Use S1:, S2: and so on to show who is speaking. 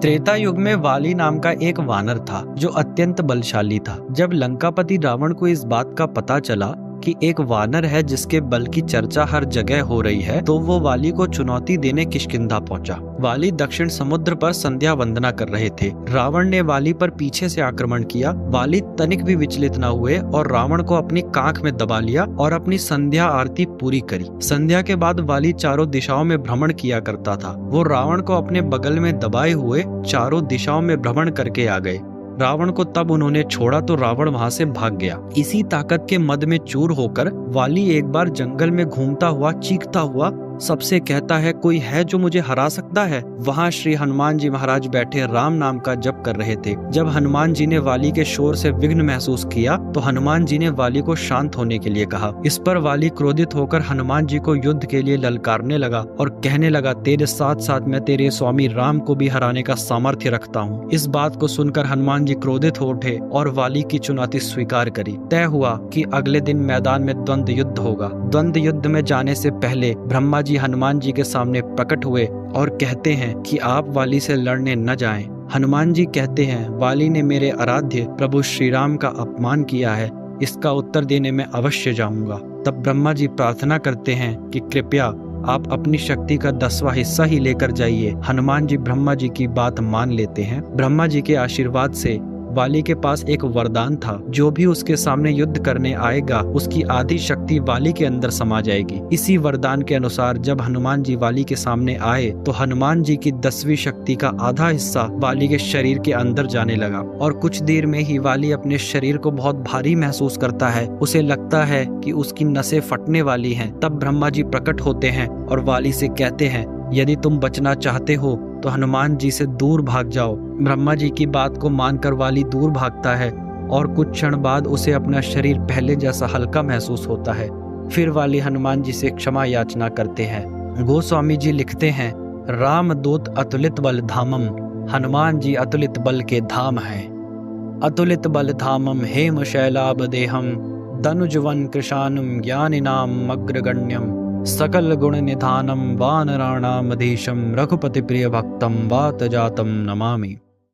S1: त्रेता युग में वाली नाम का एक वानर था जो अत्यंत बलशाली था। जब लंकापति रावण को इस बात का पता चला कि एक वानर है जिसके बल की चर्चा हर जगह हो रही है, तो वो वाली को चुनौती देने किष्किंधा पहुंचा। वाली दक्षिण समुद्र पर संध्या वंदना कर रहे थे। रावण ने वाली पर पीछे से आक्रमण किया। वाली तनिक भी विचलित न हुए और रावण को अपनी कांख में दबा लिया और अपनी संध्या आरती पूरी करी। संध्या के बाद वाली चारों दिशाओं में भ्रमण किया करता था। वो रावण को अपने बगल में दबाए हुए चारों दिशाओं में भ्रमण करके आ गए। रावण को तब उन्होंने छोड़ा तो रावण वहां से भाग गया। इसी ताकत के मद में चूर होकर वाली एक बार जंगल में घूमता हुआ चीखता हुआ सबसे कहता है, कोई है जो मुझे हरा सकता है। वहां श्री हनुमान जी महाराज बैठे राम नाम का जप कर रहे थे। जब हनुमान जी ने वाली के शोर से विघ्न महसूस किया तो हनुमान जी ने वाली को शांत होने के लिए कहा। इस पर वाली क्रोधित होकर हनुमान जी को युद्ध के लिए ललकारने लगा और कहने लगा, तेरे साथ साथ मैं तेरे स्वामी राम को भी हराने का सामर्थ्य रखता हूँ। इस बात को सुनकर हनुमान जी क्रोधित हो उठे और वाली की चुनौती स्वीकार करी। तय हुआ कि अगले दिन मैदान में द्वंद्व युद्ध होगा। द्वंद्व युद्ध में जाने से पहले ब्रह्मा जी हनुमान जी के सामने प्रकट हुए और कहते हैं कि आप वाली से लड़ने न जाएं। हनुमान जी कहते हैं, वाली ने मेरे आराध्य प्रभु श्री राम का अपमान किया है, इसका उत्तर देने में अवश्य जाऊंगा। तब ब्रह्मा जी प्रार्थना करते हैं कि कृपया आप अपनी शक्ति का 10वां हिस्सा ही लेकर जाइए। हनुमान जी ब्रह्मा जी की बात मान लेते हैं। ब्रह्मा जी के आशीर्वाद से वाली के पास एक वरदान था, जो भी उसके सामने युद्ध करने आएगा उसकी आधी शक्ति वाली के अंदर समा जाएगी। इसी वरदान के अनुसार जब हनुमान जी वाली के सामने आए तो हनुमान जी की 10वीं शक्ति का आधा हिस्सा वाली के शरीर के अंदर जाने लगा और कुछ देर में ही वाली अपने शरीर को बहुत भारी महसूस करता है। उसे लगता है कि उसकी नसें फटने वाली हैं। तब ब्रह्मा जी प्रकट होते हैं और वाली से कहते हैं, यदि तुम बचना चाहते हो तो हनुमान जी से दूर भाग जाओ। ब्रह्मा जी की बात को मानकर वाली दूर भागता है और कुछ क्षण बाद उसे अपना शरीर पहले जैसा हल्का महसूस होता है। फिर वाली हनुमान जी से क्षमा याचना करते हैं। गोस्वामी जी लिखते हैं, राम दूत अतुलित बल धामम, हनुमान जी अतुलित बल के धाम हैं। अतुलित बल धामम हेम शैलाभ देहम, धनुजवन कृशानम ज्ञानिनाम अग्रगण्यम, सकल गुण निधानम वानराणाम मधीशम, रघुपति प्रिय भक्तम वात जातम नमामि।